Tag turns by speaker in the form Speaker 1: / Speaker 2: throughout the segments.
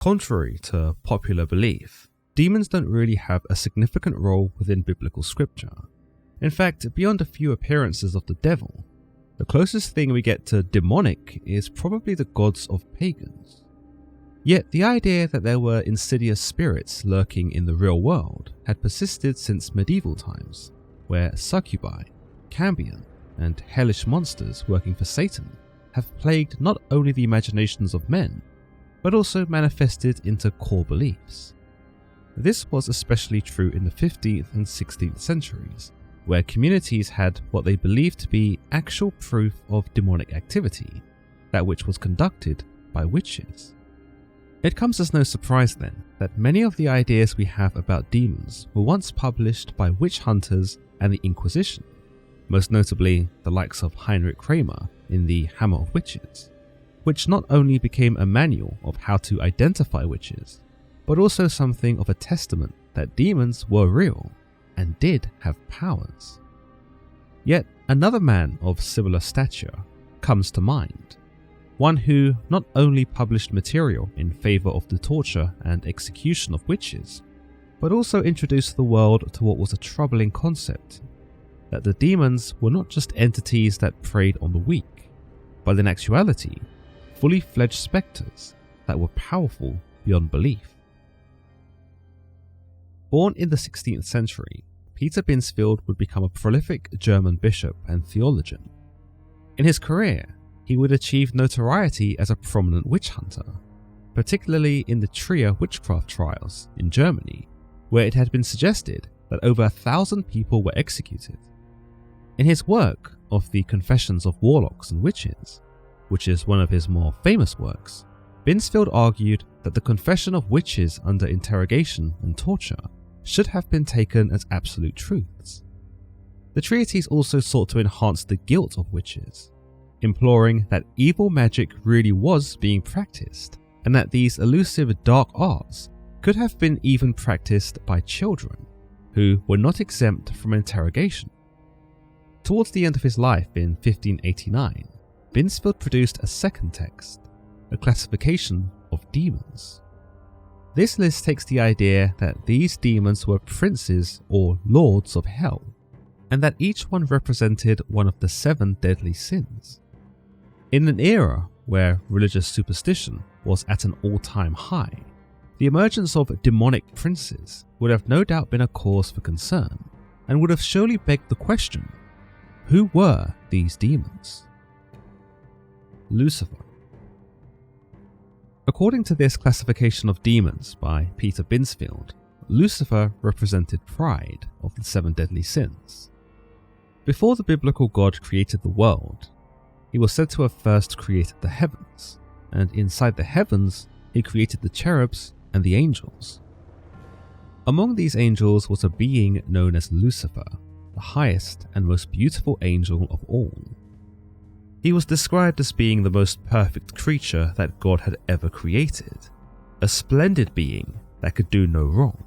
Speaker 1: Contrary to popular belief, demons don't really have a significant role within biblical scripture. In fact, beyond a few appearances of the devil, the closest thing we get to demonic is probably the gods of pagans. Yet the idea that there were insidious spirits lurking in the real world had persisted since medieval times, where succubi, cambion, and hellish monsters working for Satan have plagued not only the imaginations of men, but also manifested into core beliefs. This was especially true in the 15th and 16th centuries, where communities had what they believed to be actual proof of demonic activity, that which was conducted by witches. It comes as no surprise then that many of the ideas we have about demons were once published by witch hunters and the Inquisition, most notably the likes of Heinrich Kramer in the Hammer of Witches, which not only became a manual of how to identify witches, but also something of a testament that demons were real and did have powers. Yet another man of similar stature comes to mind, one who not only published material in favour of the torture and execution of witches, but also introduced the world to what was a troubling concept, that the demons were not just entities that preyed on the weak, but in actuality, fully fledged spectres that were powerful beyond belief. Born in the 16th century, Peter Binsfield would become a prolific German bishop and theologian. In his career, he would achieve notoriety as a prominent witch hunter, particularly in the Trier witchcraft trials in Germany, where it had been suggested that over 1,000 people were executed. In his work of the Confessions of Warlocks and Witches, which is one of his more famous works, Binsfield argued that the confession of witches under interrogation and torture should have been taken as absolute truths. The treatise also sought to enhance the guilt of witches, imploring that evil magic really was being practiced, and that these elusive dark arts could have been even practiced by children, who were not exempt from interrogation. Towards the end of his life in 1589, Binsfield produced a second text, a classification of demons. This list takes the idea that these demons were princes or lords of hell, and that each one represented one of the 7 deadly sins. In an era where religious superstition was at an all-time high, the emergence of demonic princes would have no doubt been a cause for concern, and would have surely begged the question, who were these demons? Lucifer. According to this classification of demons by Peter Binsfield, Lucifer represented pride of the 7 deadly sins. Before the biblical God created the world, he was said to have first created the heavens, and inside the heavens he created the cherubs and the angels. Among these angels was a being known as Lucifer, the highest and most beautiful angel of all. He was described as being the most perfect creature that God had ever created, a splendid being that could do no wrong.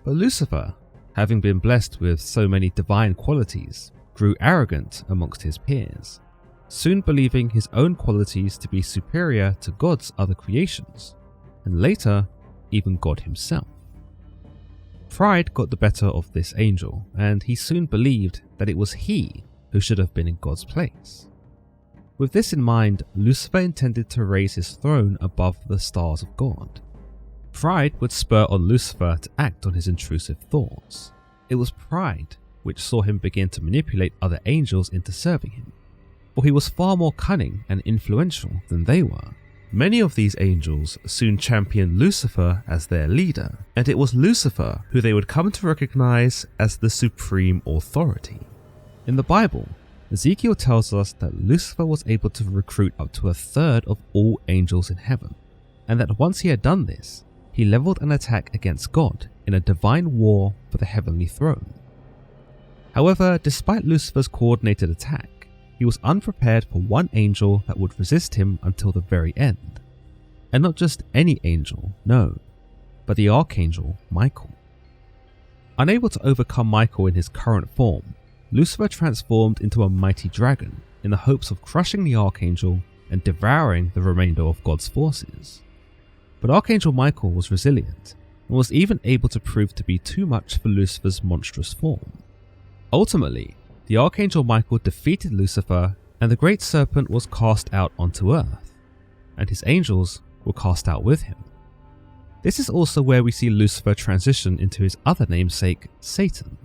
Speaker 1: But Lucifer, having been blessed with so many divine qualities, grew arrogant amongst his peers, soon believing his own qualities to be superior to God's other creations, and later, even God himself. Pride got the better of this angel, and he soon believed that it was he who should have been in God's place. With this in mind, Lucifer intended to raise his throne above the stars of God. Pride would spur on Lucifer to act on his intrusive thoughts. It was pride which saw him begin to manipulate other angels into serving him, for he was far more cunning and influential than they were. Many of these angels soon championed Lucifer as their leader, and it was Lucifer who they would come to recognize as the supreme authority. In the Bible, Ezekiel tells us that Lucifer was able to recruit up to 1/3 of all angels in heaven, and that once he had done this, he leveled an attack against God in a divine war for the heavenly throne. However, despite Lucifer's coordinated attack, he was unprepared for one angel that would resist him until the very end. And not just any angel, no, but the archangel Michael. Unable to overcome Michael in his current form, Lucifer transformed into a mighty dragon in the hopes of crushing the archangel and devouring the remainder of God's forces. But Archangel Michael was resilient and was even able to prove to be too much for Lucifer's monstrous form. Ultimately, the Archangel Michael defeated Lucifer, and the great serpent was cast out onto earth, and his angels were cast out with him. This is also where we see Lucifer transition into his other namesake, Satan.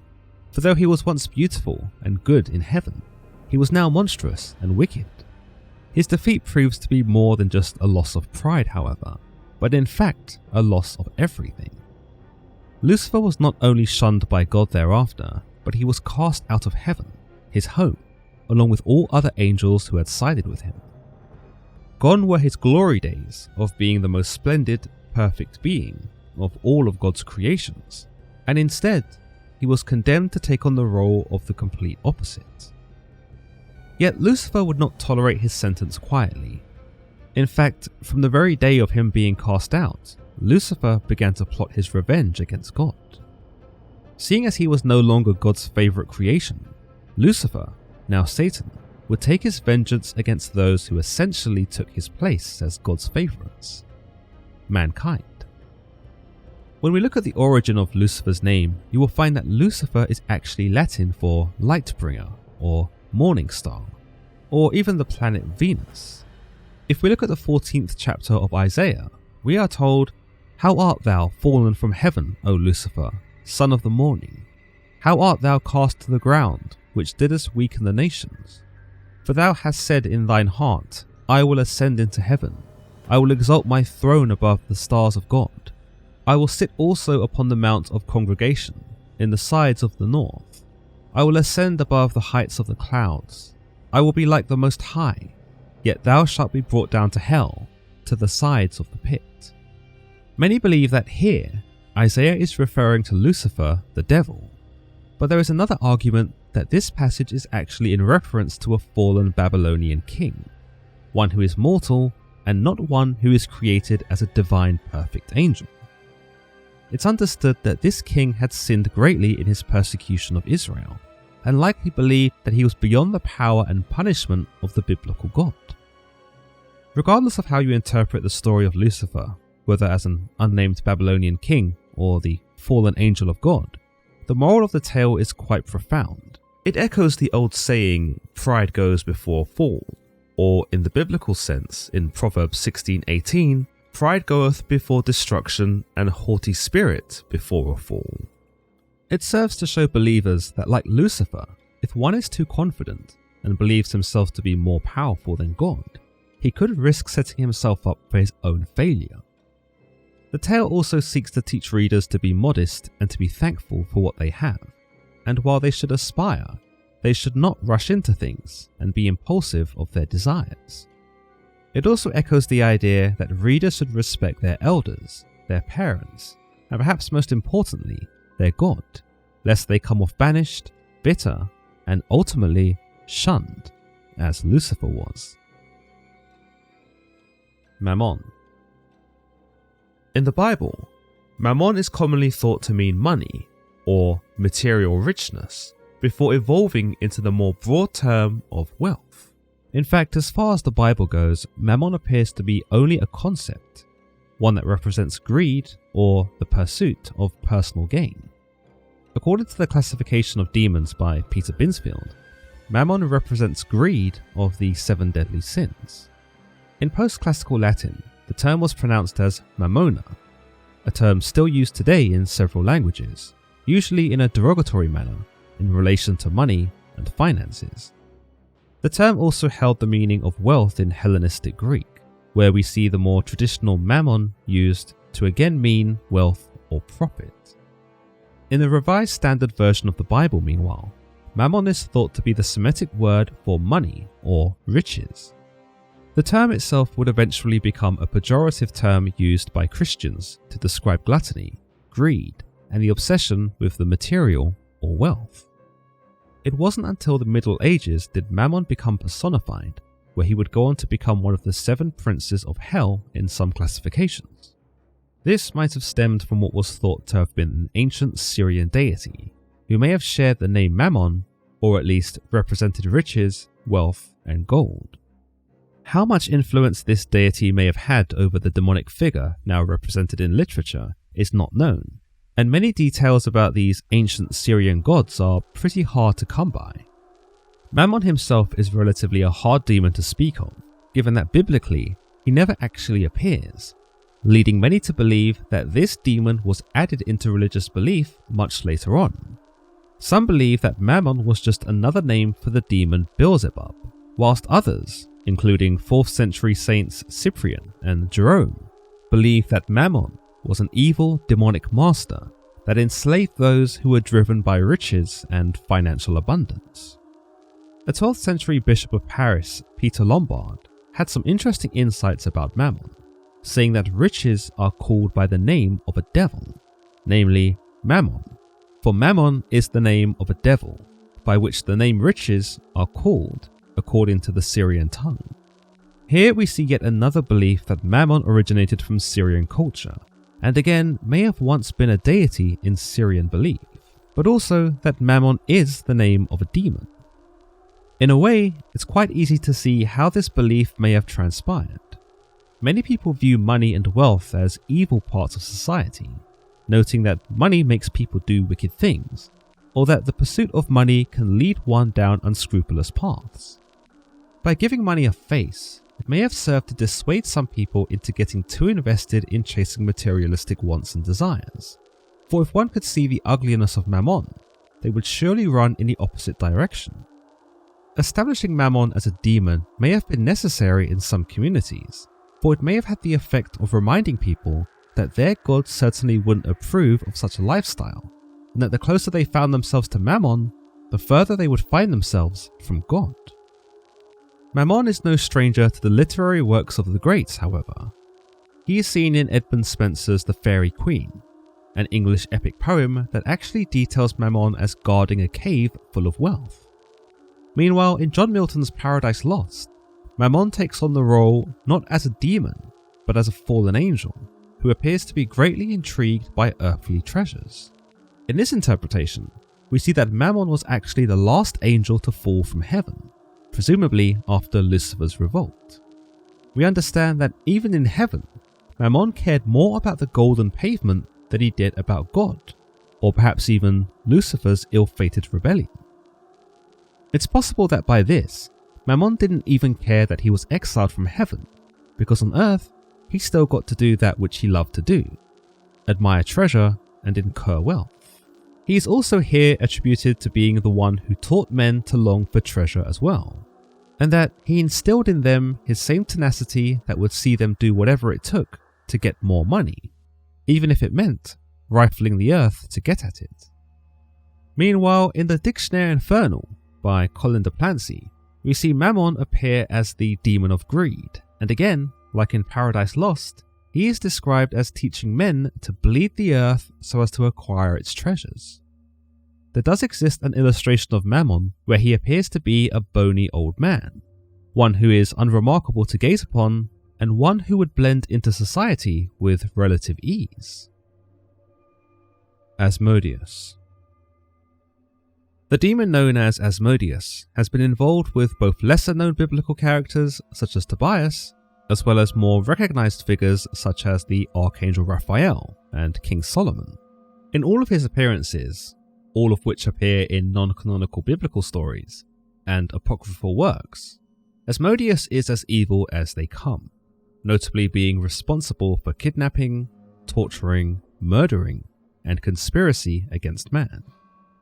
Speaker 1: For though he was once beautiful and good in heaven, he was now monstrous and wicked. His defeat proves to be more than just a loss of pride, however, but in fact a loss of everything. Lucifer was not only shunned by God thereafter, but he was cast out of heaven, his home, along with all other angels who had sided with him. Gone were his glory days of being the most splendid, perfect being of all of God's creations, and instead he was condemned to take on the role of the complete opposite. Yet Lucifer would not tolerate his sentence quietly. In fact, from the very day of him being cast out, Lucifer began to plot his revenge against God. Seeing as he was no longer God's favourite creation, Lucifer, now Satan, would take his vengeance against those who essentially took his place as God's favourites: mankind. When we look at the origin of Lucifer's name, you will find that Lucifer is actually Latin for light bringer or morning star, or even the planet Venus. If we look at the 14th chapter of Isaiah, we are told, "How art thou fallen from heaven, O Lucifer, son of the morning? How art thou cast to the ground, which didst weaken the nations? For thou hast said in thine heart, I will ascend into heaven. I will exalt my throne above the stars of God. I will sit also upon the mount of congregation, in the sides of the north. I will ascend above the heights of the clouds. I will be like the Most High, yet thou shalt be brought down to hell, to the sides of the pit." Many believe that here, Isaiah is referring to Lucifer, the devil. But there is another argument that this passage is actually in reference to a fallen Babylonian king, one who is mortal and not one who is created as a divine perfect angel. It's understood that this king had sinned greatly in his persecution of Israel, and likely believed that he was beyond the power and punishment of the biblical God. Regardless of how you interpret the story of Lucifer, whether as an unnamed Babylonian king or the fallen angel of God, the moral of the tale is quite profound. It echoes the old saying, "Pride goes before fall," or in the biblical sense, in Proverbs 16:18, "Pride goeth before destruction, and haughty spirit before a fall." It serves to show believers that, like Lucifer, if one is too confident and believes himself to be more powerful than God, he could risk setting himself up for his own failure. The tale also seeks to teach readers to be modest and to be thankful for what they have, and while they should aspire, they should not rush into things and be impulsive of their desires. It also echoes the idea that readers should respect their elders, their parents, and perhaps most importantly, their God, lest they come off banished, bitter, and ultimately shunned, as Lucifer was. Mammon. In the Bible, Mammon is commonly thought to mean money or material richness, before evolving into the more broad term of wealth. In fact, as far as the Bible goes, Mammon appears to be only a concept, one that represents greed or the pursuit of personal gain. According to the classification of demons by Peter Binsfield, Mammon represents greed of the 7 deadly sins. In post-classical Latin, the term was pronounced as mammona, a term still used today in several languages, usually in a derogatory manner in relation to money and finances. The term also held the meaning of wealth in Hellenistic Greek, where we see the more traditional mammon used to again mean wealth or profit. In the Revised Standard Version of the Bible, meanwhile, mammon is thought to be the Semitic word for money or riches. The term itself would eventually become a pejorative term used by Christians to describe gluttony, greed, and the obsession with the material or wealth. It wasn't until the Middle Ages did Mammon become personified, where he would go on to become one of the 7 princes of hell in some classifications. This might have stemmed from what was thought to have been an ancient Syrian deity, who may have shared the name Mammon, or at least represented riches, wealth, and gold. How much influence this deity may have had over the demonic figure now represented in literature is not known, and many details about these ancient Syrian gods are pretty hard to come by. Mammon himself is relatively a hard demon to speak of, given that biblically he never actually appears, leading many to believe that this demon was added into religious belief much later on. Some believe that Mammon was just another name for the demon Beelzebub, whilst others, including 4th century saints Cyprian and Jerome, believe that Mammon was an evil demonic master that enslaved those who were driven by riches and financial abundance. A 12th century bishop of Paris, Peter Lombard, had some interesting insights about Mammon, saying that riches are called by the name of a devil, namely Mammon, for Mammon is the name of a devil, by which the name riches are called according to the Syrian tongue. Here we see yet another belief that Mammon originated from Syrian culture, and again may have once been a deity in Syrian belief, but also that Mammon is the name of a demon. In a way, it's quite easy to see how this belief may have transpired. Many people view money and wealth as evil parts of society, noting that money makes people do wicked things, or that the pursuit of money can lead one down unscrupulous paths. By giving money a face, it may have served to dissuade some people into getting too invested in chasing materialistic wants and desires. For if one could see the ugliness of Mammon, they would surely run in the opposite direction. Establishing Mammon as a demon may have been necessary in some communities, for it may have had the effect of reminding people that their god certainly wouldn't approve of such a lifestyle, and that the closer they found themselves to Mammon, the further they would find themselves from God. Mammon is no stranger to the literary works of the greats, however. He is seen in Edmund Spenser's The Fairy Queen, an English epic poem that actually details Mammon as guarding a cave full of wealth. Meanwhile, in John Milton's Paradise Lost, Mammon takes on the role not as a demon, but as a fallen angel, who appears to be greatly intrigued by earthly treasures. In this interpretation, we see that Mammon was actually the last angel to fall from heaven, presumably after Lucifer's revolt. We understand that even in heaven, Mammon cared more about the golden pavement than he did about God, or perhaps even Lucifer's ill-fated rebellion. It's possible that by this, Mammon didn't even care that he was exiled from heaven, because on earth, he still got to do that which he loved to do, admire treasure and incur wealth. He is also here attributed to being the one who taught men to long for treasure as well, and that he instilled in them his same tenacity that would see them do whatever it took to get more money, even if it meant rifling the earth to get at it. Meanwhile, in the Dictionnaire Infernal by Colin de Plancy, we see Mammon appear as the demon of greed, and again, like in Paradise Lost, he is described as teaching men to bleed the earth so as to acquire its treasures. There does exist an illustration of Mammon where he appears to be a bony old man, one who is unremarkable to gaze upon, and one who would blend into society with relative ease. Asmodeus. The demon known as Asmodeus has been involved with both lesser-known biblical characters such as Tobias, as well as more recognized figures such as the Archangel Raphael and King Solomon. In all of his appearances, all of which appear in non-canonical biblical stories and apocryphal works, Asmodeus is as evil as they come, notably being responsible for kidnapping, torturing, murdering, and conspiracy against man.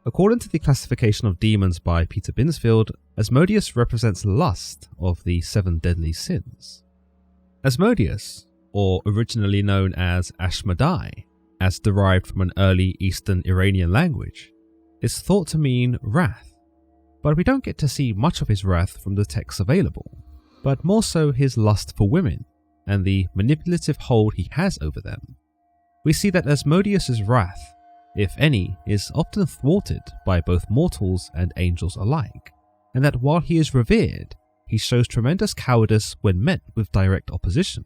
Speaker 1: According to the classification of demons by Peter Binsfield, Asmodeus represents lust of the 7 deadly sins. Asmodeus, or originally known as Ashmedai, as derived from an early Eastern Iranian language, is thought to mean wrath, but we don't get to see much of his wrath from the texts available, but more so his lust for women and the manipulative hold he has over them. We see that Asmodeus's wrath, if any, is often thwarted by both mortals and angels alike, and that while he is revered, he shows tremendous cowardice when met with direct opposition,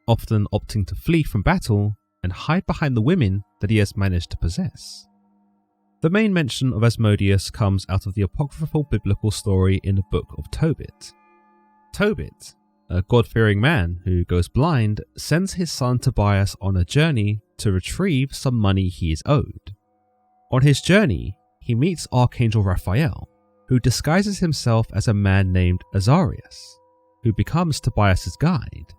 Speaker 1: often opting to flee from battle and hide behind the women that he has managed to possess. The main mention of Asmodeus comes out of the apocryphal biblical story in the book of Tobit. Tobit, a God-fearing man who goes blind, sends his son Tobias on a journey to retrieve some money he is owed. On his journey, he meets Archangel Raphael, who disguises himself as a man named Azarias, who becomes Tobias's guide.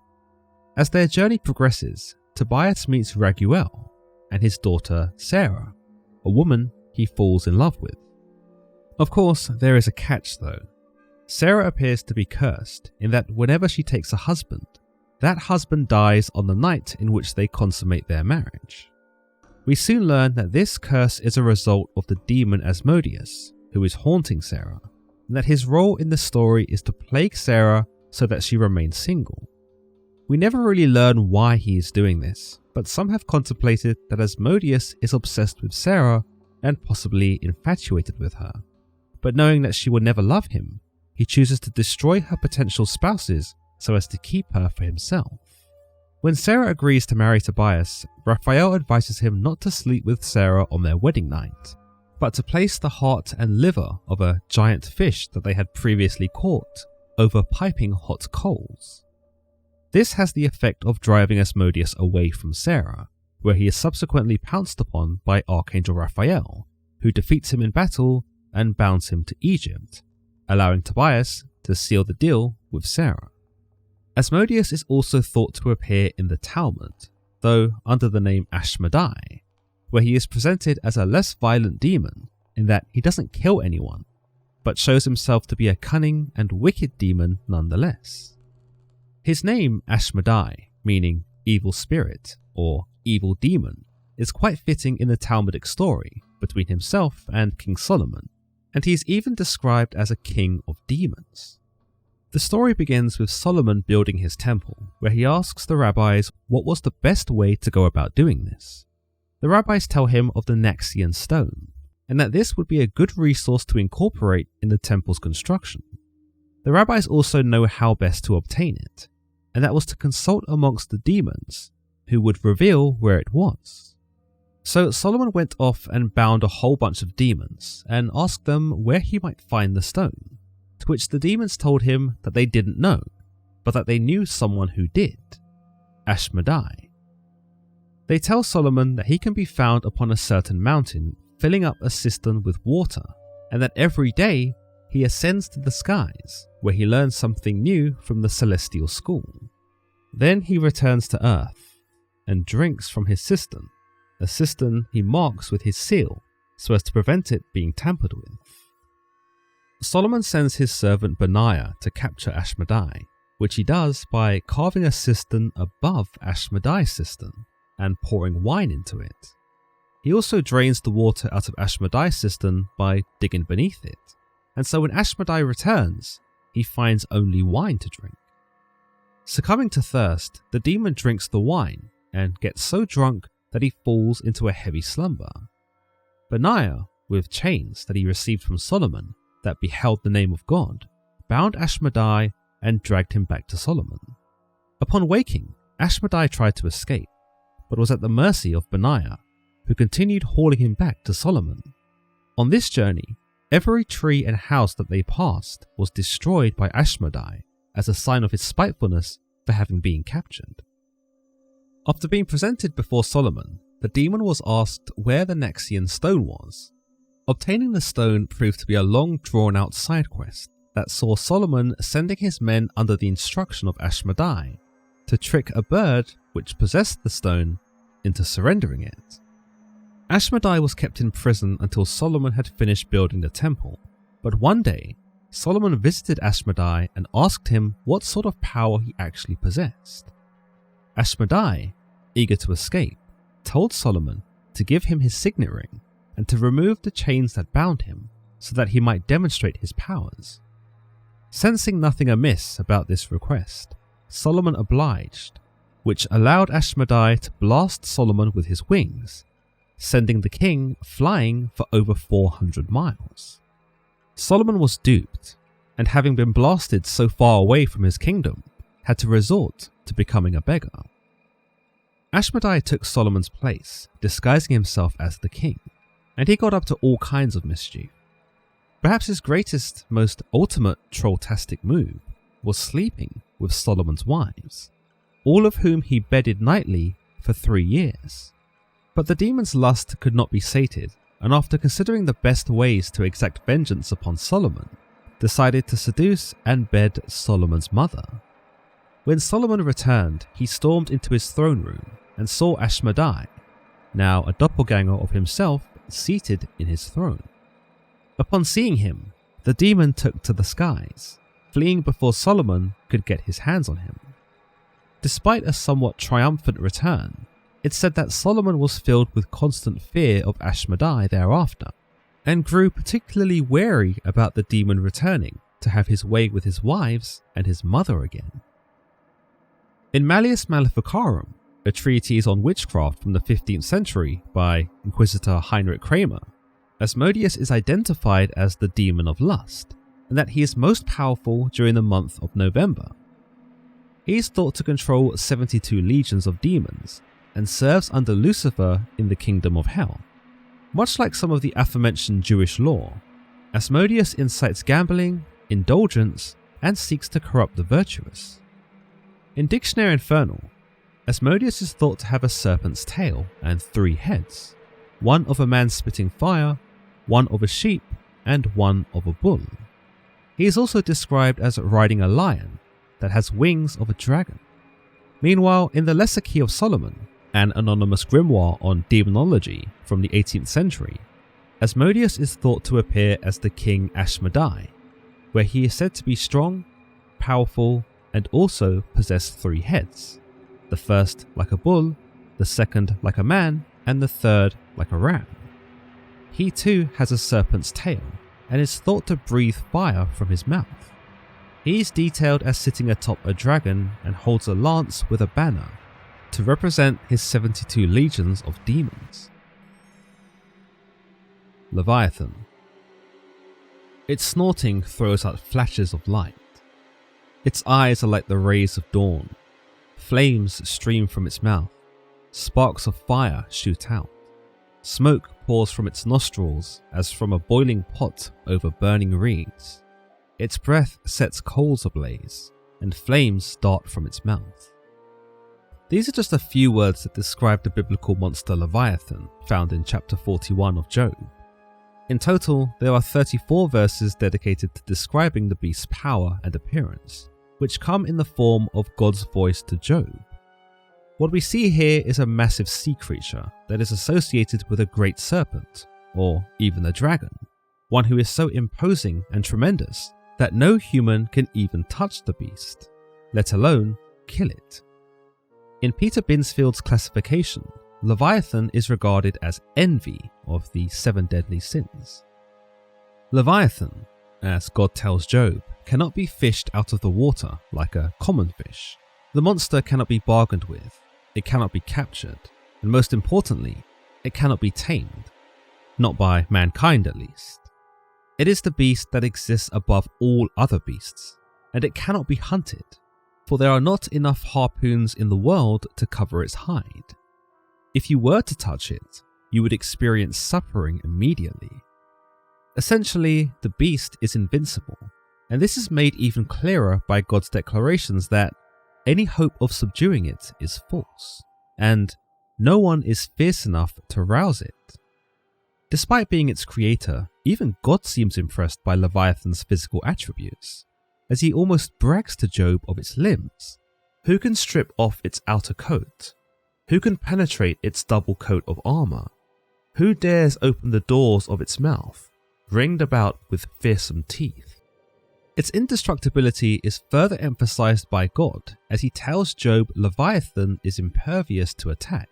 Speaker 1: As their journey progresses, Tobias meets Raguel and his daughter Sarah, a woman he falls in love with. Of course, there is a catch though. Sarah appears to be cursed in that whenever she takes a husband, that husband dies on the night in which they consummate their marriage. We soon learn that this curse is a result of the demon Asmodeus, who is haunting Sarah, and that his role in the story is to plague Sarah so that she remains single. We never really learn why he is doing this, but some have contemplated that Asmodeus is obsessed with Sarah and possibly infatuated with her. But knowing that she will never love him, he chooses to destroy her potential spouses so as to keep her for himself. When Sarah agrees to marry Tobias, Raphael advises him not to sleep with Sarah on their wedding night, but to place the heart and liver of a giant fish that they had previously caught over piping hot coals. This has the effect of driving Asmodeus away from Sarah, where he is subsequently pounced upon by Archangel Raphael, who defeats him in battle and bounds him to Egypt, allowing Tobias to seal the deal with Sarah. Asmodeus is also thought to appear in the Talmud, though under the name Asmodai, where he is presented as a less violent demon in that he doesn't kill anyone, but shows himself to be a cunning and wicked demon nonetheless. His name Asmodai, meaning evil spirit or evil demon, is quite fitting in the Talmudic story between himself and King Solomon, and he is even described as a king of demons. The story begins with Solomon building his temple, where he asks the rabbis what was the best way to go about doing this. The rabbis tell him of the Naxian stone, and that this would be a good resource to incorporate in the temple's construction. The rabbis also know how best to obtain it, and that was to consult amongst the demons, who would reveal where it was. So Solomon went off and bound a whole bunch of demons and asked them where he might find the stone, to which the demons told him that they didn't know, but that they knew someone who did, Asmodai. They tell Solomon that he can be found upon a certain mountain filling up a cistern with water, and that every day he ascends to the skies, where he learns something new from the celestial school. Then he returns to earth and drinks from his cistern, a cistern he marks with his seal so as to prevent it being tampered with. Solomon sends his servant Benaiah to capture Asmodai, which he does by carving a cistern above Asmodai's cistern and pouring wine into it. He also drains the water out of Asmodai's cistern by digging beneath it, and so when Asmodai returns, he finds only wine to drink. Succumbing to thirst, the demon drinks the wine and gets so drunk that he falls into a heavy slumber. Benaiah, with chains that he received from Solomon that beheld the name of God, bound Asmodai and dragged him back to Solomon. Upon waking, Asmodai tried to escape, but was at the mercy of Benaiah, who continued hauling him back to Solomon. On this journey, every tree and house that they passed was destroyed by Asmodai as a sign of his spitefulness for having been captured. After being presented before Solomon, the demon was asked where the Naxian stone was. Obtaining the stone proved to be a long drawn-out side quest that saw Solomon sending his men under the instruction of Asmodai to trick a bird which possessed the stone into surrendering it. Asmodai was kept in prison until Solomon had finished building the temple, but one day Solomon visited Asmodai and asked him what sort of power he actually possessed. Asmodai, eager to escape, told Solomon to give him his signet ring and to remove the chains that bound him so that he might demonstrate his powers. Sensing nothing amiss about this request, Solomon obliged, which allowed Asmodai to blast Solomon with his wings, sending the king flying for over 400 miles. Solomon was duped, and having been blasted so far away from his kingdom, had to resort to becoming a beggar. Asmodai took Solomon's place, disguising himself as the king, and he got up to all kinds of mischief. Perhaps his greatest, most ultimate trolltastic move was sleeping with Solomon's wives, all of whom he bedded nightly for 3 years. But the demon's lust could not be sated, and after considering the best ways to exact vengeance upon Solomon, decided to seduce and bed Solomon's mother. When Solomon returned, he stormed into his throne room and saw Asmodeus, now a doppelganger of himself, seated in his throne. Upon seeing him, the demon took to the skies, fleeing before Solomon could get his hands on him. Despite a somewhat triumphant return, it's said that Solomon was filled with constant fear of Asmodeus thereafter, and grew particularly wary about the demon returning to have his way with his wives and his mother again. In Malleus Maleficarum, a treatise on witchcraft from the 15th century by Inquisitor Heinrich Kramer, Asmodeus is identified as the demon of lust, and that he is most powerful during the month of November. He is thought to control 72 legions of demons, and serves under Lucifer in the kingdom of hell. Much like some of the aforementioned Jewish law, Asmodeus incites gambling, indulgence, and seeks to corrupt the virtuous. In Dictionary Infernal, Asmodeus is thought to have a serpent's tail and 3 heads, one of a man spitting fire, one of a sheep, and one of a bull. He is also described as riding a lion that has wings of a dragon. Meanwhile, in the Lesser Key of Solomon, an anonymous grimoire on demonology from the 18th century, Asmodeus is thought to appear as the king Asmodeus, where he is said to be strong, powerful, and also possess 3 heads, the first like a bull, the second like a man, and the third like a ram. He too has a serpent's tail, and is thought to breathe fire from his mouth. He is detailed as sitting atop a dragon and holds a lance with a banner, to represent his 72 legions of demons. Leviathan. Its snorting throws out flashes of light. Its eyes are like the rays of dawn. Flames stream from its mouth. Sparks of fire shoot out. Smoke pours from its nostrils as from a boiling pot over burning reeds. Its breath sets coals ablaze, and flames dart from its mouth. These are just a few words that describe the biblical monster Leviathan found in chapter 41 of Job. In total, there are 34 verses dedicated to describing the beast's power and appearance, which come in the form of God's voice to Job. What we see here is a massive sea creature that is associated with a great serpent, or even a dragon, one who is so imposing and tremendous that no human can even touch the beast, let alone kill it. In Peter Binsfield's classification, Leviathan is regarded as envy of the 7 deadly sins. Leviathan, as God tells Job, cannot be fished out of the water like a common fish. The monster cannot be bargained with, it cannot be captured, and most importantly, it cannot be tamed. Not by mankind at least. It is the beast that exists above all other beasts, and it cannot be hunted, for there are not enough harpoons in the world to cover its hide. If you were to touch it, you would experience suffering immediately. Essentially, the beast is invincible, and this is made even clearer by God's declarations that any hope of subduing it is false, and no one is fierce enough to rouse it. Despite being its creator, even God seems impressed by Leviathan's physical attributes, as he almost brags to Job of its limbs. Who can strip off its outer coat? Who can penetrate its double coat of armor? Who dares open the doors of its mouth, ringed about with fearsome teeth? Its indestructibility is further emphasized by God as he tells Job Leviathan is impervious to attack.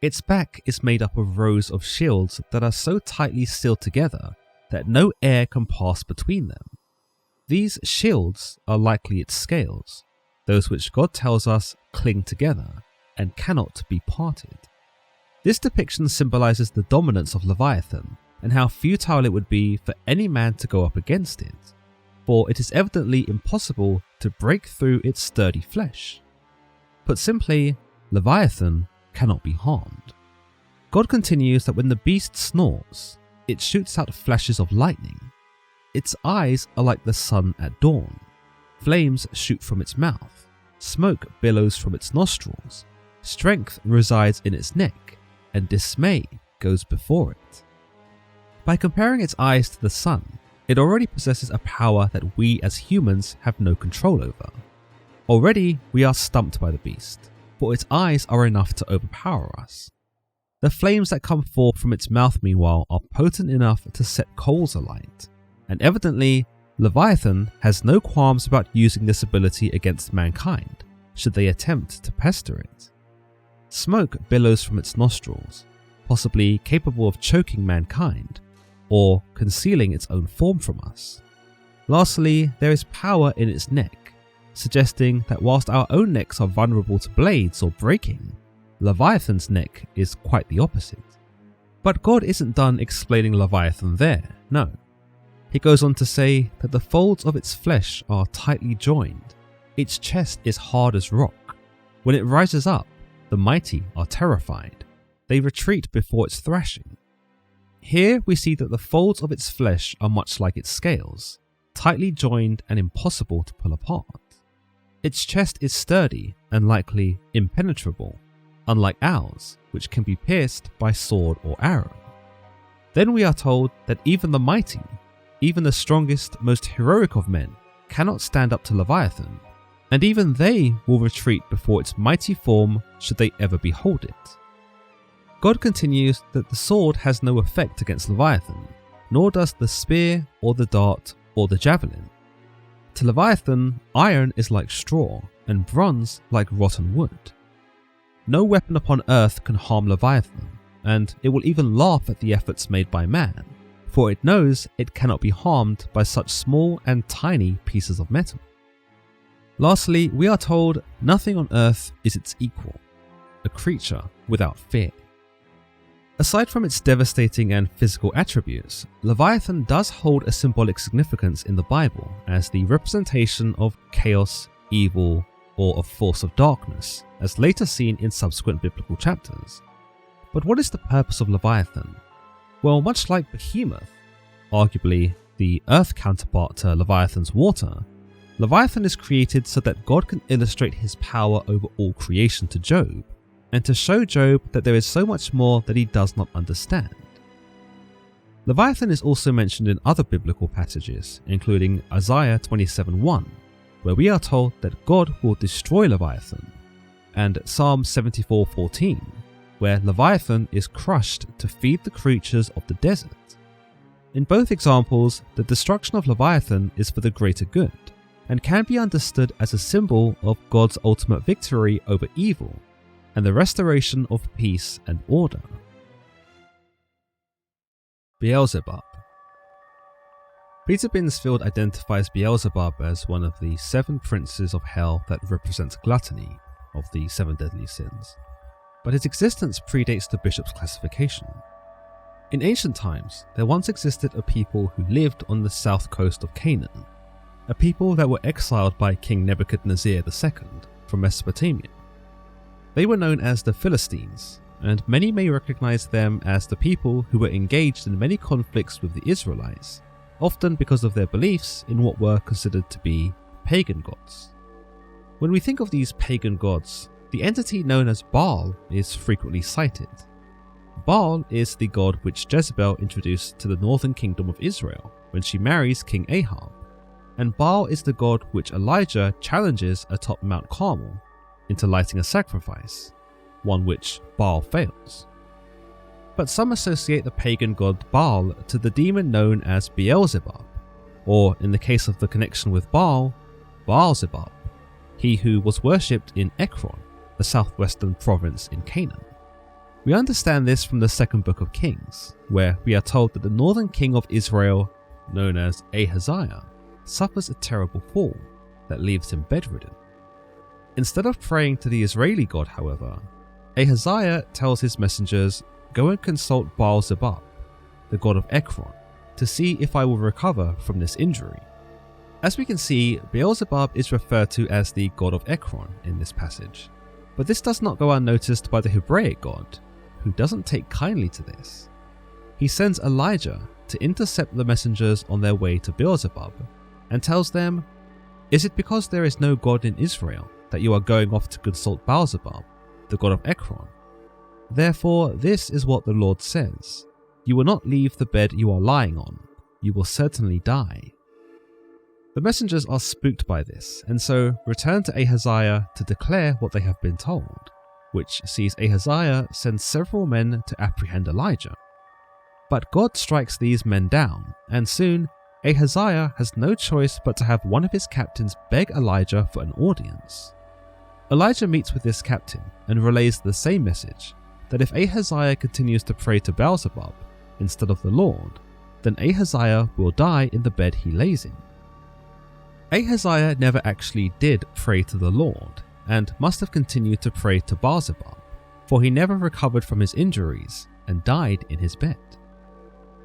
Speaker 1: Its back is made up of rows of shields that are so tightly sealed together that no air can pass between them. These shields are likely its scales, those which God tells us cling together and cannot be parted. This depiction symbolizes the dominance of Leviathan and how futile it would be for any man to go up against it, for it is evidently impossible to break through its sturdy flesh. Put simply, Leviathan cannot be harmed. God continues that when the beast snorts, it shoots out flashes of lightning. Its eyes are like the sun at dawn, Flames shoot from its mouth, smoke billows from its nostrils, strength resides in its neck, and dismay goes before it. By comparing its eyes to the sun, it already possesses a power that we as humans have no control over. Already we are stumped by the beast, for its eyes are enough to overpower us. The flames that come forth from its mouth meanwhile are potent enough to set coals alight, and evidently Leviathan has no qualms about using this ability against mankind, should they attempt to pester it. Smoke billows from its nostrils, possibly capable of choking mankind, or concealing its own form from us. Lastly, there is power in its neck, suggesting that whilst our own necks are vulnerable to blades or breaking, Leviathan's neck is quite the opposite. But God isn't done explaining Leviathan there, no. He goes on to say that the folds of its flesh are tightly joined, its chest is hard as rock. When it rises up, the mighty are terrified. They retreat before its thrashing. Here we see that the folds of its flesh are much like its scales, tightly joined and impossible to pull apart. Its chest is sturdy and likely impenetrable, unlike ours, which can be pierced by sword or arrow. Then we are told that even the mighty, even the strongest, most heroic of men, cannot stand up to Leviathan, and even they will retreat before its mighty form should they ever behold it. God continues that the sword has no effect against Leviathan, nor does the spear or the dart or the javelin. To Leviathan, iron is like straw, and bronze like rotten wood. No weapon upon earth can harm Leviathan, and it will even laugh at the efforts made by man, for it knows it cannot be harmed by such small and tiny pieces of metal. Lastly, we are told nothing on earth is its equal, a creature without fear. Aside from its devastating and physical attributes, Leviathan does hold a symbolic significance in the Bible as the representation of chaos, evil, or of force of darkness, as later seen in subsequent biblical chapters. But what is the purpose of Leviathan? Well, much like Behemoth, arguably the earth counterpart to Leviathan's water, Leviathan is created so that God can illustrate his power over all creation to Job, and to show Job that there is so much more that he does not understand. Leviathan is also mentioned in other biblical passages, including Isaiah 27:1, where we are told that God will destroy Leviathan, and Psalm 74:14, where Leviathan is crushed to feed the creatures of the desert. In both examples, the destruction of Leviathan is for the greater good, and can be understood as a symbol of God's ultimate victory over evil, and the restoration of peace and order. Beelzebub. Peter Binsfield identifies Beelzebub as one of the 7 princes of hell that represent gluttony, of the 7 deadly sins, but his existence predates the bishop's classification. In ancient times, there once existed a people who lived on the south coast of Canaan, a people that were exiled by King Nebuchadnezzar II from Mesopotamia. They were known as the Philistines, and many may recognize them as the people who were engaged in many conflicts with the Israelites, often because of their beliefs in what were considered to be pagan gods. When we think of these pagan gods, the entity known as Baal is frequently cited. Baal is the god which Jezebel introduced to the northern kingdom of Israel when she marries King Ahab, and Baal is the god which Elijah challenges atop Mount Carmel into lighting a sacrifice, one which Baal fails. But some associate the pagan god Baal to the demon known as Beelzebub, or in the case of the connection with Baal, Baalzebub, he who was worshipped in Ekron, the southwestern province in Canaan. We understand this from the second book of Kings, where we are told that the northern king of Israel, known as Ahaziah, suffers a terrible fall that leaves him bedridden. Instead of praying to the Israeli god, however, Ahaziah tells his messengers, "Go and consult Baalzebub, the god of Ekron, to see if I will recover from this injury." As we can see, Beelzebub is referred to as the god of Ekron in this passage, but this does not go unnoticed by the Hebraic god, who doesn't take kindly to this. He sends Elijah to intercept the messengers on their way to Beelzebub, and tells them, Is it because there is no God in Israel that you are going off to consult Beelzebub, the god of Ekron? Therefore, this is what the Lord says: you will not leave the bed you are lying on, you will certainly die. The messengers are spooked by this, and so return to Ahaziah to declare what they have been told, which sees Ahaziah send several men to apprehend Elijah. But God strikes these men down, and soon Ahaziah has no choice but to have one of his captains beg Elijah for an audience. Elijah meets with this captain and relays the same message, that if Ahaziah continues to pray to Beelzebub instead of the Lord, then Ahaziah will die in the bed he lays in. Ahaziah never actually did pray to the Lord, and must have continued to pray to Beelzebub, for he never recovered from his injuries and died in his bed.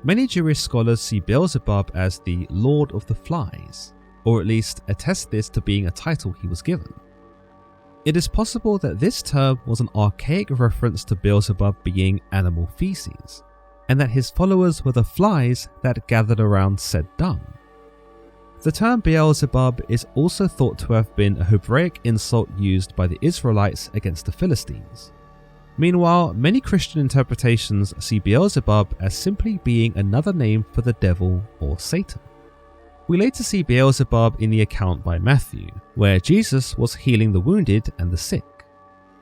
Speaker 1: Many Jewish scholars see Beelzebub as the Lord of the Flies, or at least attest this to being a title he was given. It is possible that this term was an archaic reference to Beelzebub being animal feces, and that his followers were the flies that gathered around said dung. The term Beelzebub is also thought to have been a Hebraic insult used by the Israelites against the Philistines. Meanwhile, many Christian interpretations see Beelzebub as simply being another name for the devil or Satan. We later see Beelzebub in the account by Matthew, where Jesus was healing the wounded and the sick.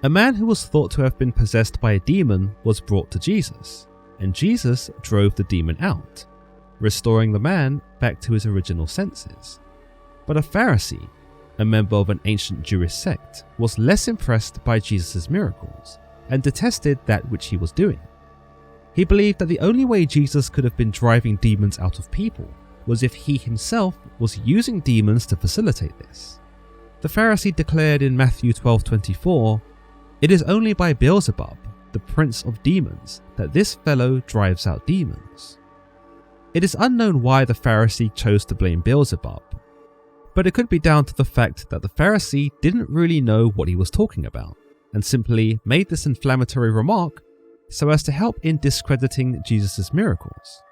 Speaker 1: A man who was thought to have been possessed by a demon was brought to Jesus, and Jesus drove the demon out, restoring the man back to his original senses. But a Pharisee, a member of an ancient Jewish sect, was less impressed by Jesus' miracles and detested that which he was doing. He believed that the only way Jesus could have been driving demons out of people was if he himself was using demons to facilitate this. The Pharisee declared in Matthew 12:24, "It is only by Beelzebub, the prince of demons, that this fellow drives out demons." It is unknown why the Pharisee chose to blame Beelzebub, but it could be down to the fact that the Pharisee didn't really know what he was talking about, and simply made this inflammatory remark so as to help in discrediting Jesus' miracles.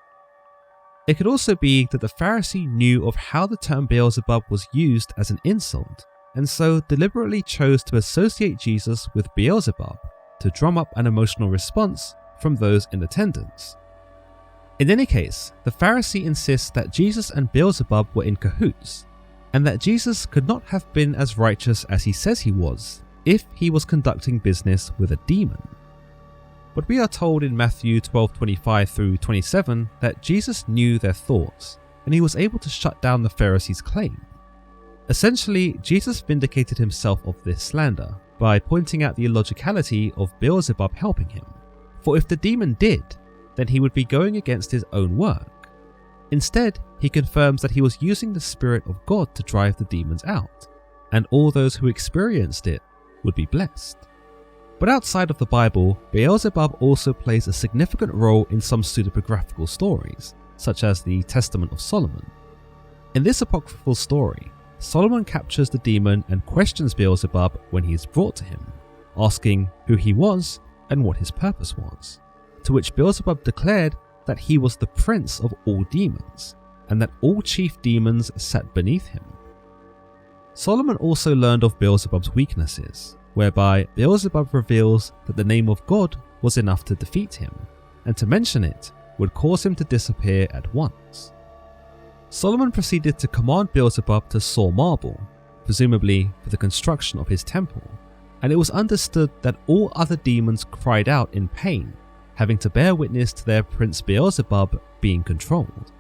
Speaker 1: It could also be that the Pharisee knew of how the term Beelzebub was used as an insult, and so deliberately chose to associate Jesus with Beelzebub to drum up an emotional response from those in attendance. In any case, the Pharisee insists that Jesus and Beelzebub were in cahoots, and that Jesus could not have been as righteous as he says he was if he was conducting business with a demon. But we are told in Matthew 12:25 through 27 that Jesus knew their thoughts, and he was able to shut down the Pharisees' claim. Essentially, Jesus vindicated himself of this slander by pointing out the illogicality of Beelzebub helping him, for if the demon did, then he would be going against his own work. Instead, he confirms that he was using the Spirit of God to drive the demons out, and all those who experienced it would be blessed. But outside of the Bible, Beelzebub also plays a significant role in some pseudepigraphical stories, such as the Testament of Solomon. In this apocryphal story, Solomon captures the demon and questions Beelzebub when he is brought to him, asking who he was and what his purpose was, to which Beelzebub declared that he was the prince of all demons, and that all chief demons sat beneath him. Solomon also learned of Beelzebub's weaknesses, whereby Beelzebub reveals that the name of God was enough to defeat him, and to mention it would cause him to disappear at once. Solomon proceeded to command Beelzebub to saw marble, presumably for the construction of his temple, and it was understood that all other demons cried out in pain, having to bear witness to their prince Beelzebub being controlled.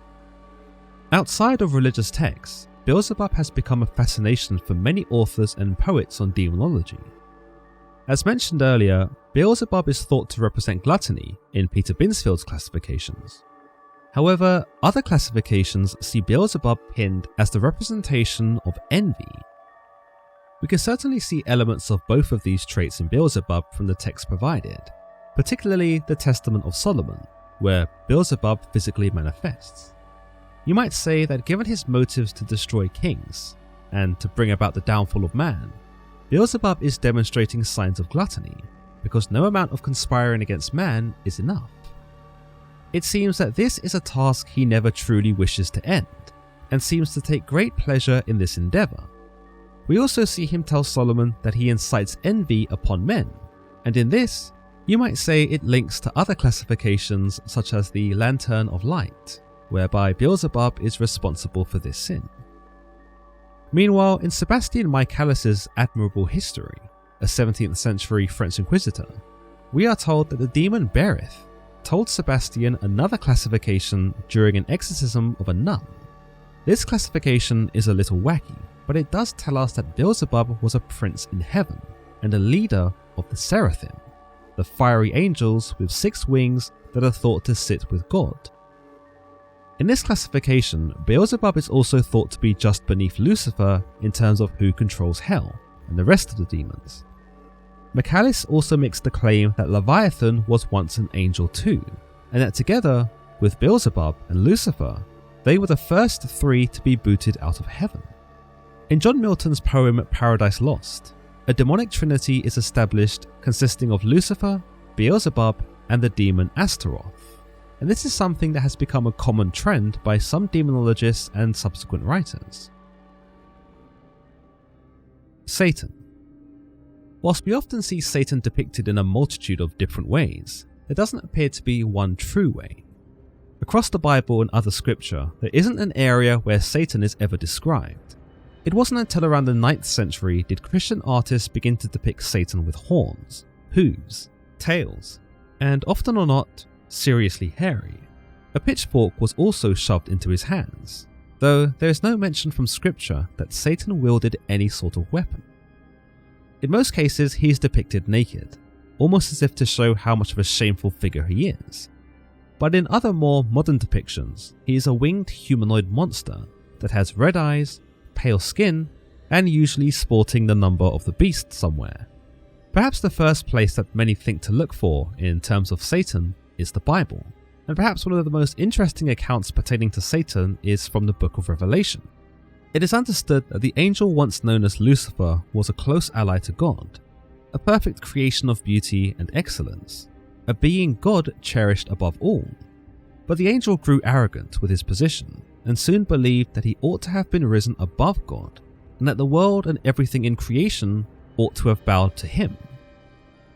Speaker 1: Outside of religious texts, Beelzebub has become a fascination for many authors and poets on demonology. As mentioned earlier, Beelzebub is thought to represent gluttony in Peter Binsfield's classifications. However, other classifications see Beelzebub pinned as the representation of envy. We can certainly see elements of both of these traits in Beelzebub from the text provided, particularly the Testament of Solomon, where Beelzebub physically manifests. You might say that given his motives to destroy kings, and to bring about the downfall of man, Beelzebub is demonstrating signs of gluttony, because no amount of conspiring against man is enough. It seems that this is a task he never truly wishes to end, and seems to take great pleasure in this endeavour, We also see him tell Solomon that he incites envy upon men, and in this, you might say it links to other classifications such as the Lantern of Light, whereby Beelzebub is responsible for this sin. Meanwhile, in Sebastian Michaelis's Admirable History, a 17th century French inquisitor, we are told that the demon Berith told Sebastian another classification during an exorcism of a nun. This classification is a little wacky, but it does tell us that Beelzebub was a prince in heaven and a leader of the Seraphim, the fiery angels with 6 wings that are thought to sit with God. In this classification, Beelzebub is also thought to be just beneath Lucifer in terms of who controls hell and the rest of the demons. Michaelis also makes the claim that Leviathan was once an angel too, and that together with Beelzebub and Lucifer, they were the first 3 to be booted out of heaven. In John Milton's poem Paradise Lost, a demonic trinity is established consisting of Lucifer, Beelzebub, and the demon Astaroth, and this is something that has become a common trend by some demonologists and subsequent writers. Satan. Whilst we often see Satan depicted in a multitude of different ways, there doesn't appear to be one true way. Across the Bible and other scripture, there isn't an area where Satan is ever described. It wasn't until around the 9th century did Christian artists begin to depict Satan with horns, hooves, tails, and often or not, seriously hairy. A pitchfork was also shoved into his hands, though there is no mention from scripture that Satan wielded any sort of weapon. In most cases, he is depicted naked, almost as if to show how much of a shameful figure he is. But in other more modern depictions, he is a winged humanoid monster that has red eyes, pale skin, and usually sporting the number of the beast somewhere. Perhaps the first place that many think to look for in terms of Satan is the Bible, and perhaps one of the most interesting accounts pertaining to Satan is from the Book of Revelation. It is understood that the angel once known as Lucifer was a close ally to God, a perfect creation of beauty and excellence, a being God cherished above all. But the angel grew arrogant with his position and soon believed that he ought to have been risen above God and that the world and everything in creation ought to have bowed to him.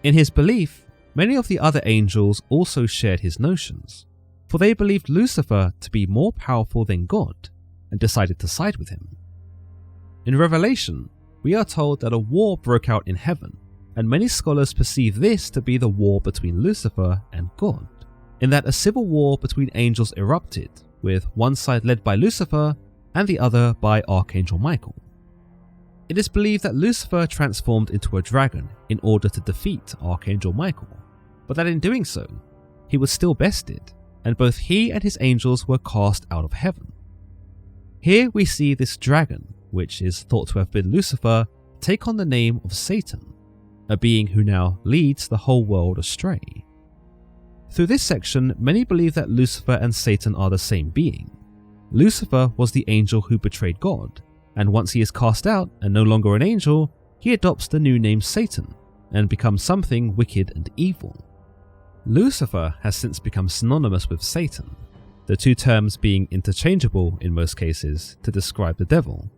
Speaker 1: In his belief, many of the other angels also shared his notions, for they believed Lucifer to be more powerful than God and decided to side with him. In Revelation, we are told that a war broke out in heaven, and many scholars perceive this to be the war between Lucifer and God, in that a civil war between angels erupted, with one side led by Lucifer and the other by Archangel Michael. It is believed that Lucifer transformed into a dragon in order to defeat Archangel Michael, but that in doing so, he was still bested, and both he and his angels were cast out of heaven. Here we see this dragon, which is thought to have been Lucifer, take on the name of Satan, a being who now leads the whole world astray. Through this section, many believe that Lucifer and Satan are the same being. Lucifer was the angel who betrayed God, and once he is cast out and no longer an angel, he adopts the new name Satan and becomes something wicked and evil. Lucifer has since become synonymous with Satan, the two terms being interchangeable in most cases to describe the devil.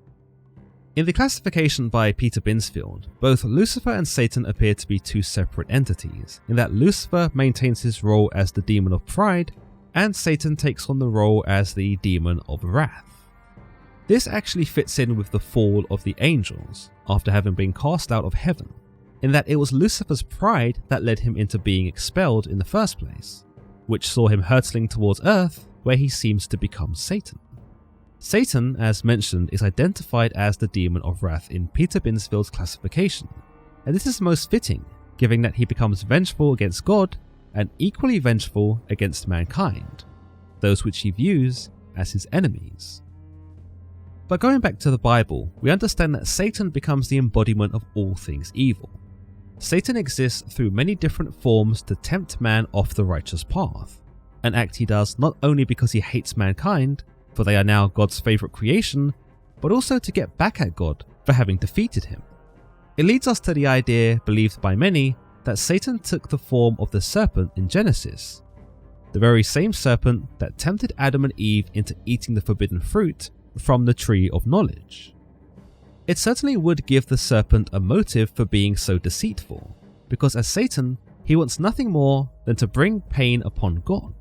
Speaker 1: In the classification by Peter Binsfield, both Lucifer and Satan appear to be two separate entities, in that Lucifer maintains his role as the demon of pride, and Satan takes on the role as the demon of wrath. This actually fits in with the fall of the angels, after having been cast out of heaven, in that it was Lucifer's pride that led him into being expelled in the first place, which saw him hurtling towards earth, where he seems to become Satan. Satan, as mentioned, is identified as the demon of wrath in Peter Binsfield's classification, and this is most fitting, given that he becomes vengeful against God and equally vengeful against mankind, those which he views as his enemies. But going back to the Bible, we understand that Satan becomes the embodiment of all things evil. Satan exists through many different forms to tempt man off the righteous path, an act he does not only because he hates mankind, for they are now God's favourite creation, but also to get back at God for having defeated him. It leads us to the idea, believed by many, that Satan took the form of the serpent in Genesis, the very same serpent that tempted Adam and Eve into eating the forbidden fruit from the tree of knowledge. It certainly would give the serpent a motive for being so deceitful, because as Satan, he wants nothing more than to bring pain upon God.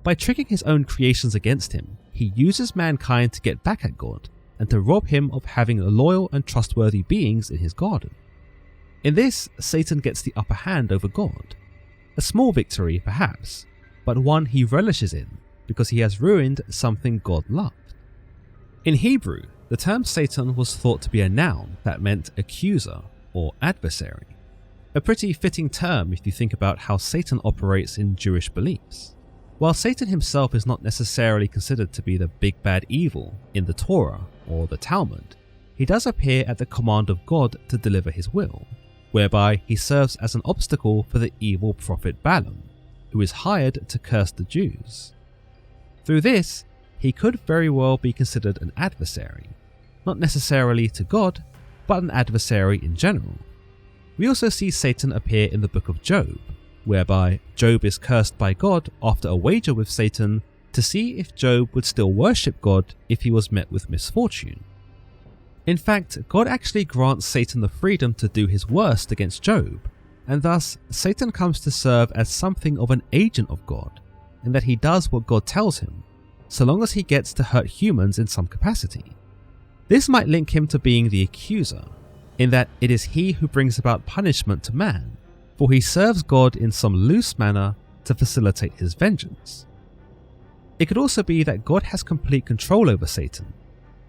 Speaker 1: By tricking his own creations against him, he uses mankind to get back at God and to rob him of having loyal and trustworthy beings in his garden. In this, Satan gets the upper hand over God. A small victory, perhaps, but one he relishes in because he has ruined something God loved. In Hebrew, the term Satan was thought to be a noun that meant accuser or adversary. A pretty fitting term if you think about how Satan operates in Jewish beliefs. While Satan himself is not necessarily considered to be the big bad evil in the Torah or the Talmud, he does appear at the command of God to deliver his will, whereby he serves as an obstacle for the evil prophet Balaam, who is hired to curse the Jews. Through this, he could very well be considered an adversary, not necessarily to God, but an adversary in general. We also see Satan appear in the book of Job, whereby Job is cursed by God after a wager with Satan to see if Job would still worship God if he was met with misfortune. In fact, God actually grants Satan the freedom to do his worst against Job, and thus Satan comes to serve as something of an agent of God, in that he does what God tells him, so long as he gets to hurt humans in some capacity. This might link him to being the accuser, in that it is he who brings about punishment to man, for he serves God in some loose manner to facilitate his vengeance. It could also be that God has complete control over Satan,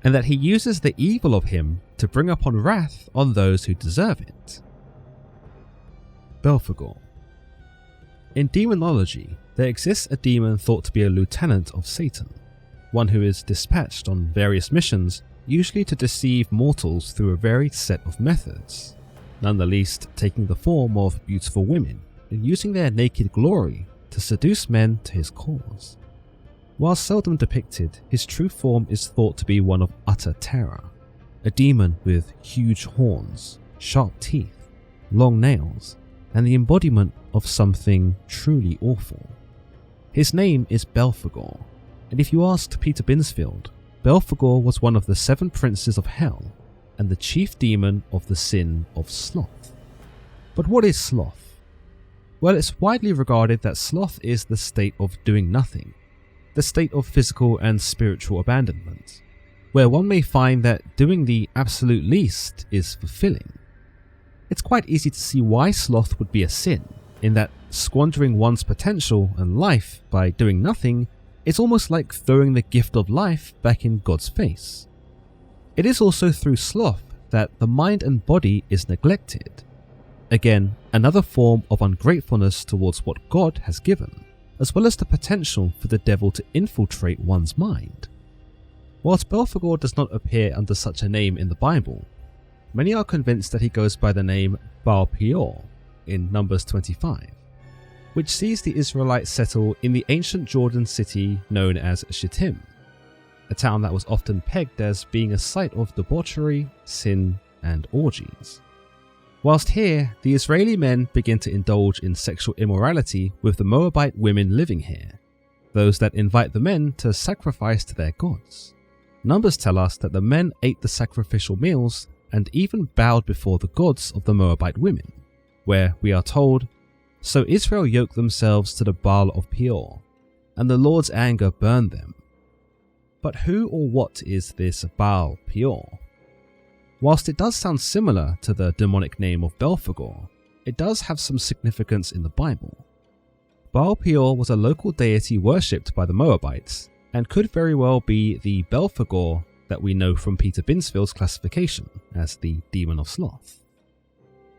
Speaker 1: and that he uses the evil of him to bring upon wrath on those who deserve it. Belphegor. In demonology, there exists a demon thought to be a lieutenant of Satan, one who is dispatched on various missions, usually to deceive mortals through a varied set of methods, none the least taking the form of beautiful women and using their naked glory to seduce men to his cause. While seldom depicted, his true form is thought to be one of utter terror, a demon with huge horns, sharp teeth, long nails, and the embodiment of something truly awful. His name is Belphegor, and if you asked Peter Binsfield, Belphegor was one of the 7 princes of hell and the chief demon of the sin of sloth. But what is sloth? Well, it's widely regarded that sloth is the state of doing nothing, the state of physical and spiritual abandonment, where one may find that doing the absolute least is fulfilling. It's quite easy to see why sloth would be a sin, in that squandering one's potential and life by doing nothing is almost like throwing the gift of life back in God's face. It is also through sloth that the mind and body is neglected. Again, another form of ungratefulness towards what God has given, as well as the potential for the devil to infiltrate one's mind. Whilst Belphegor does not appear under such a name in the Bible, many are convinced that he goes by the name Baal-Peor in Numbers 25, which sees the Israelites settle in the ancient Jordan city known as Shittim, a town that was often pegged as being a site of debauchery, sin, and orgies. Whilst here, the Israeli men begin to indulge in sexual immorality with the Moabite women living here, those that invite the men to sacrifice to their gods. Numbers tell us that the men ate the sacrificial meals and even bowed before the gods of the Moabite women, where we are told, "So Israel yoked themselves to the Baal of Peor, and the Lord's anger burned them." But who or what is this Baal Peor? Whilst it does sound similar to the demonic name of Belphegor, it does have some significance in the Bible. Baal Peor was a local deity worshipped by the Moabites, and could very well be the Belphegor that we know from Peter Binsfield's classification as the demon of sloth.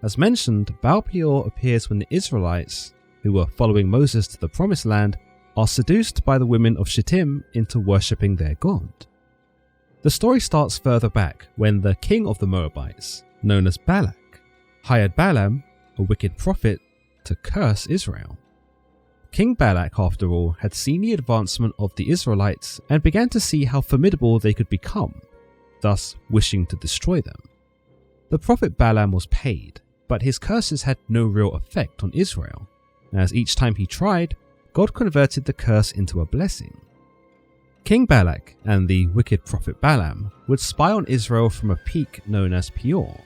Speaker 1: As mentioned, Baal Peor appears when the Israelites, who were following Moses to the Promised Land, are seduced by the women of Shittim into worshipping their god. The story starts further back when the king of the Moabites, known as Balak, hired Balaam, a wicked prophet, to curse Israel. King Balak, after all, had seen the advancement of the Israelites and began to see how formidable they could become, thus wishing to destroy them. The prophet Balaam was paid, but his curses had no real effect on Israel, as each time he tried, God converted the curse into a blessing. King Balak and the wicked prophet Balaam would spy on Israel from a peak known as Peor,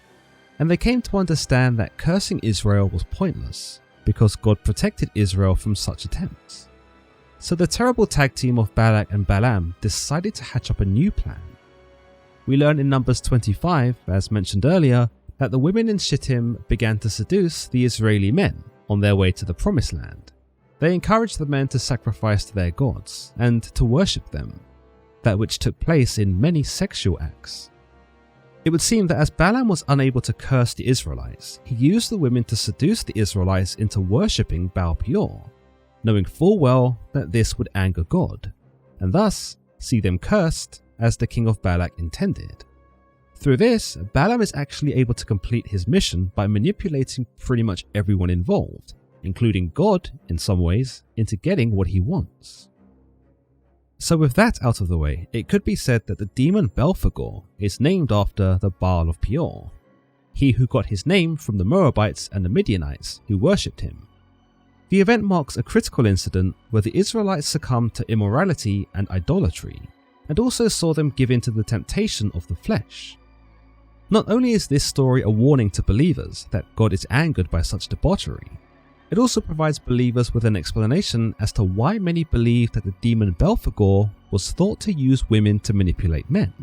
Speaker 1: and they came to understand that cursing Israel was pointless because God protected Israel from such attempts. So the terrible tag team of Balak and Balaam decided to hatch up a new plan. We learn in Numbers 25, as mentioned earlier, that the women in Shittim began to seduce the Israeli men on their way to the Promised Land. They encouraged the men to sacrifice to their gods and to worship them, that which took place in many sexual acts. It would seem that as Balaam was unable to curse the Israelites, he used the women to seduce the Israelites into worshipping Baal Peor, knowing full well that this would anger God, and thus see them cursed as the king of Balak intended. Through this, Balaam is actually able to complete his mission by manipulating pretty much everyone involved, including God in some ways, into getting what he wants. So with that out of the way, it could be said that the demon Belphegor is named after the Baal of Peor, he who got his name from the Moabites and the Midianites who worshipped him. The event marks a critical incident where the Israelites succumbed to immorality and idolatry, and also saw them give in to the temptation of the flesh. Not only is this story a warning to believers that God is angered by such debauchery, it also provides believers with an explanation as to why many believe that the demon Belphegor was thought to use women to manipulate men.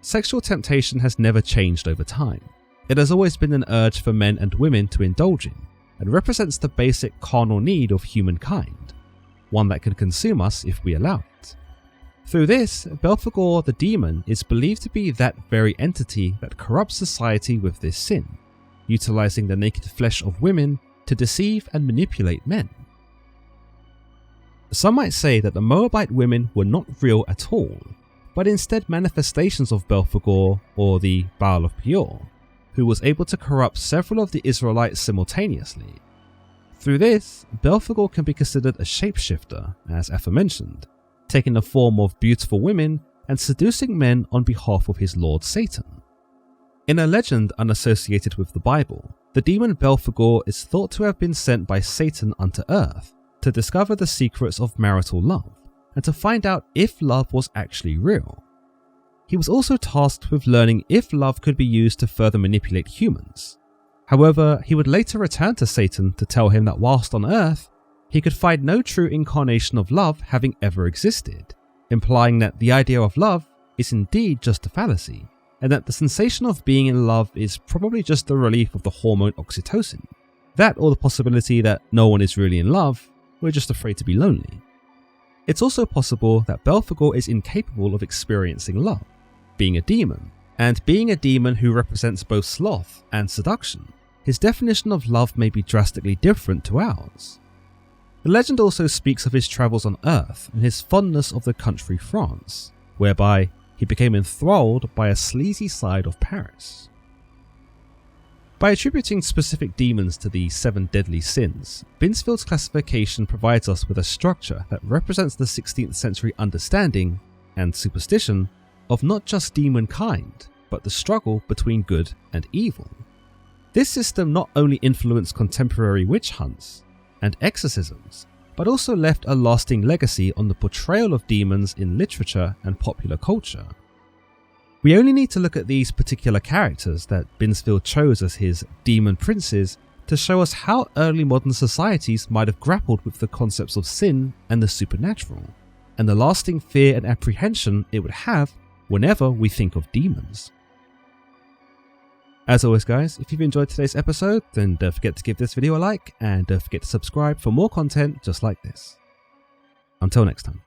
Speaker 1: Sexual temptation has never changed over time. It has always been an urge for men and women to indulge in, and represents the basic carnal need of humankind, one that can consume us if we allow it. Through this, Belphegor the demon is believed to be that very entity that corrupts society with this sin, utilizing the naked flesh of women to deceive and manipulate men. Some might say that the Moabite women were not real at all, but instead manifestations of Belphegor, or the Baal of Peor, who was able to corrupt several of the Israelites simultaneously. Through this, Belphegor can be considered a shapeshifter, as aforementioned, taking the form of beautiful women and seducing men on behalf of his lord Satan. In a legend unassociated with the Bible, the demon Belphegor is thought to have been sent by Satan unto earth to discover the secrets of marital love and to find out if love was actually real. He was also tasked with learning if love could be used to further manipulate humans. However, he would later return to Satan to tell him that whilst on earth, he could find no true incarnation of love having ever existed, implying that the idea of love is indeed just a fallacy, and that the sensation of being in love is probably just the relief of the hormone oxytocin. That, or the possibility that no one is really in love, we're just afraid to be lonely. It's also possible that Belphegor is incapable of experiencing love, being a demon, and being a demon who represents both sloth and seduction. His definition of love may be drastically different to ours. The legend also speaks of his travels on Earth and his fondness of the country France, whereby he became enthralled by a sleazy side of Paris. By attributing specific demons to the 7 deadly sins, Binsfield's classification provides us with a structure that represents the 16th century understanding and superstition of not just demon kind, but the struggle between good and evil. This system not only influenced contemporary witch hunts and exorcisms, but also left a lasting legacy on the portrayal of demons in literature and popular culture. We only need to look at these particular characters that Binsfield chose as his demon princes to show us how early modern societies might have grappled with the concepts of sin and the supernatural, and the lasting fear and apprehension it would have whenever we think of demons. As always guys, if you've enjoyed today's episode, then don't forget to give this video a like and don't forget to subscribe for more content just like this. Until next time.